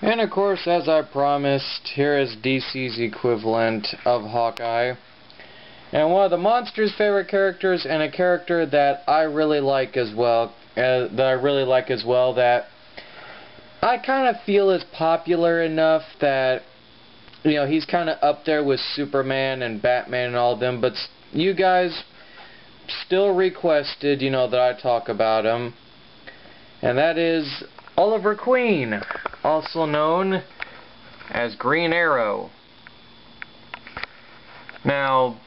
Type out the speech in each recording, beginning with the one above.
And of course, as I promised, here is DC's equivalent of Hawkeye. And one of the Monster's favorite characters, and a character that I really like as well, that I kind of feel is popular enough that, you know, he's kind of up there with Superman and Batman and all of them, but you guys still requested, you know, that I talk about him. And that is Oliver Queen, also known as Green Arrow. Now,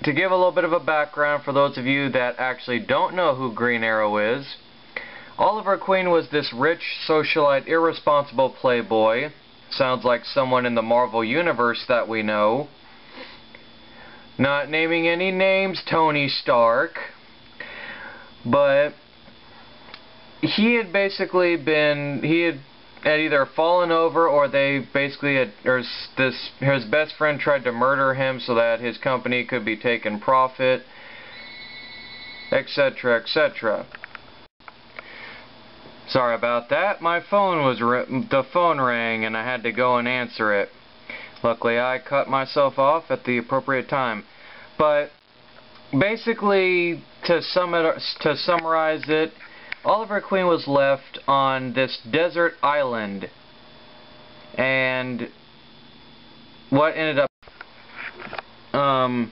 to give a little bit of a background for those of you that actually don't know who Green Arrow is, Oliver Queen was this rich, socialite, irresponsible playboy. Sounds like someone in the Marvel Universe that we know. Not naming any names, Tony Stark. But he had basically been, he had either fallen over, or they basically had, or his best friend tried to murder him so that his company could be taken profit, etc., etc. Sorry about that. My phone the phone rang and I had to go and answer it. Luckily I cut myself off at the appropriate time. But basically, to summarize it, Oliver Queen was left on this desert island, and what ended up and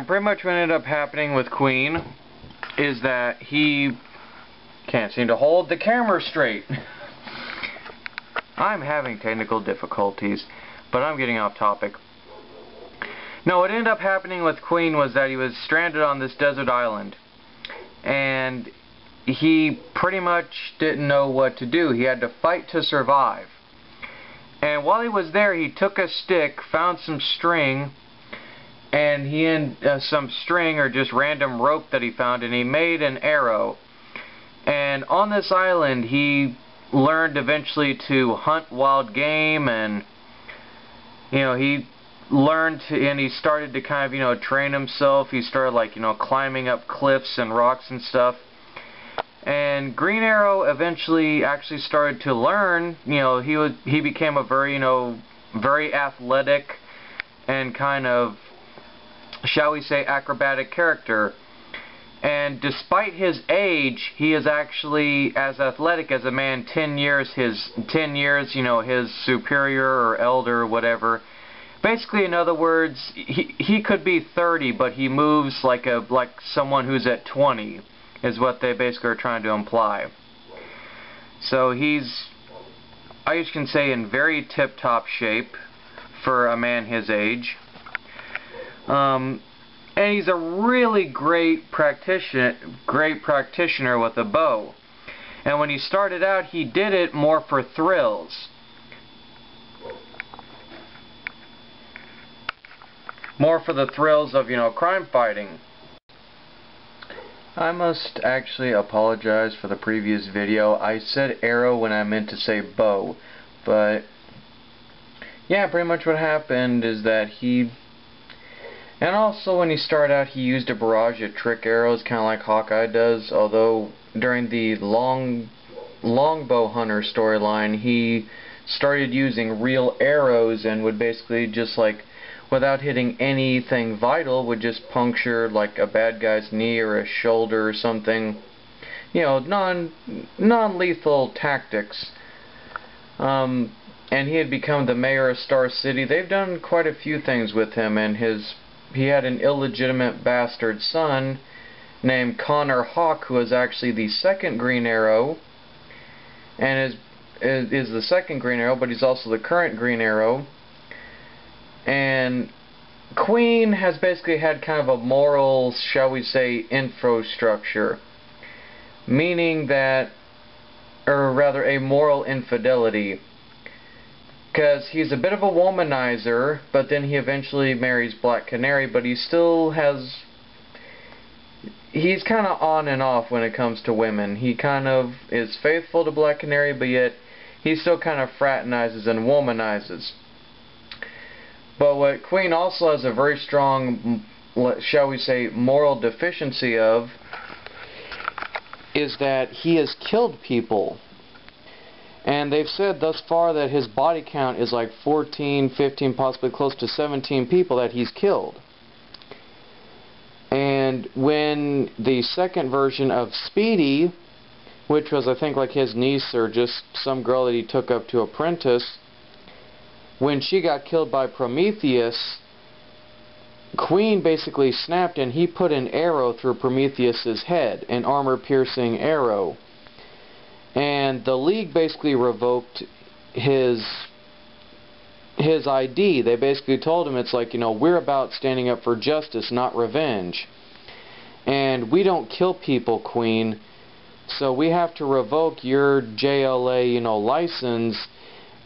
pretty much what ended up happening with Queen is that he can't seem to hold the camera straight. I'm having technical difficulties, but I'm getting off topic. No, what ended up happening with Queen was that he was stranded on this desert island, and he pretty much didn't know what to do. He had to fight to survive. And while he was there, he took a stick, found some string, and some string or just random rope that he found, and he made an arrow. And on this island, he learned eventually to hunt wild game, and you know, he learned to, and he started to kind of, you know, train himself. He started, like, you know, climbing up cliffs and rocks and stuff. And Green Arrow eventually actually started to learn, you know, he became a very, you know, very athletic and kind of, shall we say, acrobatic character. And despite his age, he is actually as athletic as a man 10 years, you know, his superior or elder or whatever. Basically, in other words, he could be 30, but he moves like someone who's at 20, is what they basically are trying to imply. So he's, I can say, in very tip-top shape for a man his age. And he's a really great practitioner with a bow. And when he started out, he did it more for thrills. More for the thrills of, you know, crime fighting. I must actually apologize for the previous video. I said arrow when I meant to say bow. But yeah, pretty much what happened is that and also when he started out, he used a barrage of trick arrows, kind of like Hawkeye does, although during the longbow hunter storyline, he started using real arrows and would basically just, like, without hitting anything vital, would just puncture like a bad guy's knee or a shoulder or something. You know, non-lethal tactics. And he had become the mayor of Star City. They've done quite a few things with him, and he had an illegitimate bastard son named Connor Hawke, who is actually the second Green Arrow, and is the second Green Arrow, but he's also the current Green Arrow. And Queen has basically had kind of a moral, shall we say, infrastructure, meaning that, or rather a moral infidelity, because he's a bit of a womanizer, but then he eventually marries Black Canary, but he still has, he's kind of on and off when it comes to women. He kind of is faithful to Black Canary, but yet he still kind of fraternizes and womanizes. But what Queen also has a very strong, shall we say, moral deficiency of, is that he has killed people. And And they've said thus far that his body count is like 14, 15, possibly close to 17 people that he's killed. And when the second version of Speedy, which was I think like his niece or just some girl that he took up to apprentice, when she got killed by Prometheus, Queen basically snapped and he put an arrow through Prometheus's head, an armor-piercing arrow. And the League basically revoked his ID. They basically told him, it's like, you know, we're about standing up for justice, not revenge. And we don't kill people, Queen, so we have to revoke your JLA, you know, license,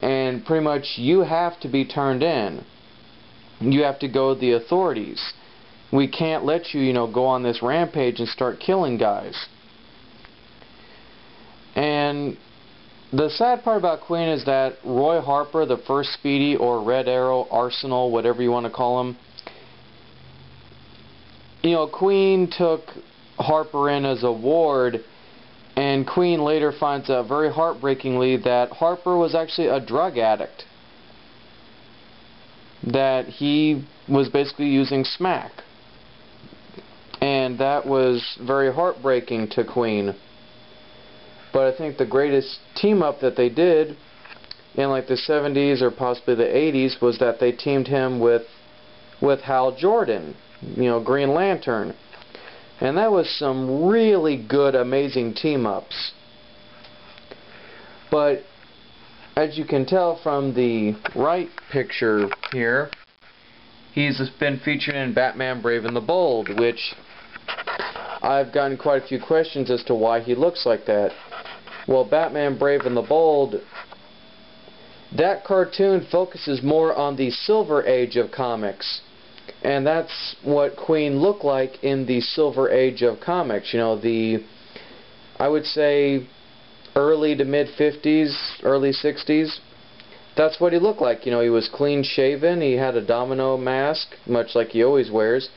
and pretty much you have to be turned in. You have to go to the authorities. We can't let you, you know, go on this rampage and start killing guys. And the sad part about Queen is that Roy Harper, the first Speedy, or Red Arrow, Arsenal, whatever you want to call him, you know, Queen took Harper in as a ward, and Queen later finds out very heartbreakingly that Harper was actually a drug addict. That he was basically using smack. And that was very heartbreaking to Queen. But I think the greatest team-up that they did in like the 70s or possibly the 80s was that they teamed him with Hal Jordan, you know, Green Lantern. And that was some really good, amazing team-ups. But as you can tell from the right picture here, he's been featured in Batman Brave and the Bold, which I've gotten quite a few questions as to why he looks like that. Well, Batman Brave and the Bold, that cartoon focuses more on the Silver Age of comics. And that's what Queen looked like in the Silver Age of comics. You know, I would say early to mid 50s, early 60s. That's what he looked like. You know, he was clean shaven, he had a domino mask, much like he always wears.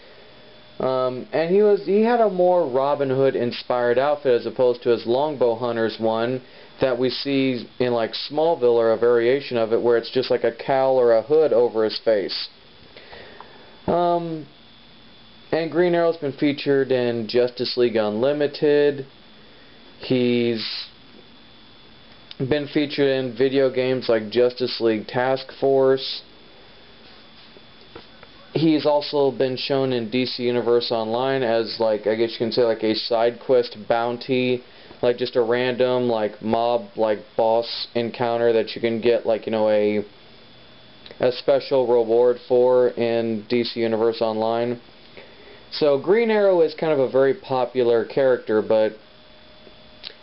And he had a more Robin Hood inspired outfit as opposed to his Longbow Hunters one that we see in like Smallville, or a variation of it where it's just like a cowl or a hood over his face. And Green Arrow's been featured in Justice League Unlimited. He's been featured in video games like Justice League Task Force. He's also been shown in DC Universe Online as, like, I guess you can say, like a side quest bounty, like just a random, like, mob, like, boss encounter that you can get, like, you know, a special reward for in DC Universe Online. So Green Arrow is kind of a very popular character,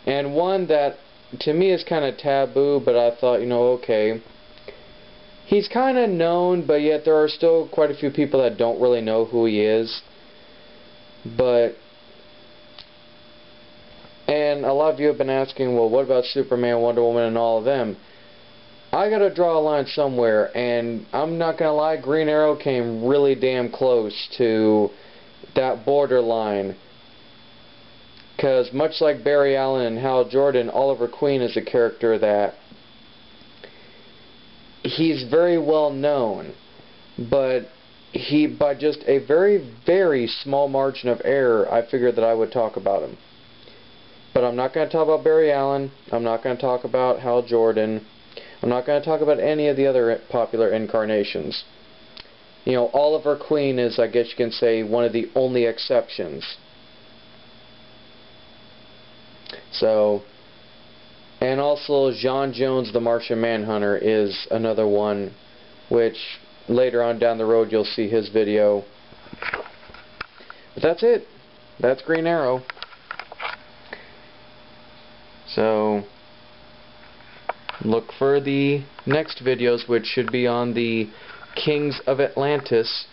and one that to me is kind of taboo, but I thought, you know, okay, he's kind of known, but yet there are still quite a few people that don't really know who he is. And a lot of you have been asking, well, what about Superman, Wonder Woman, and all of them? I gotta draw a line somewhere, and I'm not gonna lie, Green Arrow came really damn close to that borderline. Because much like Barry Allen and Hal Jordan, Oliver Queen is a character that he's very well known, but by just a very, very small margin of error, I figured that I would talk about him. But I'm not going to talk about Barry Allen, I'm not going to talk about Hal Jordan, I'm not going to talk about any of the other popular incarnations. You know, Oliver Queen is, I guess you can say, one of the only exceptions. So, and also John Jones, the Martian Manhunter, is another one, which later on down the road you'll see his video. But that's it. That's Green Arrow. So, look for the next videos, which should be on the Kings of Atlantis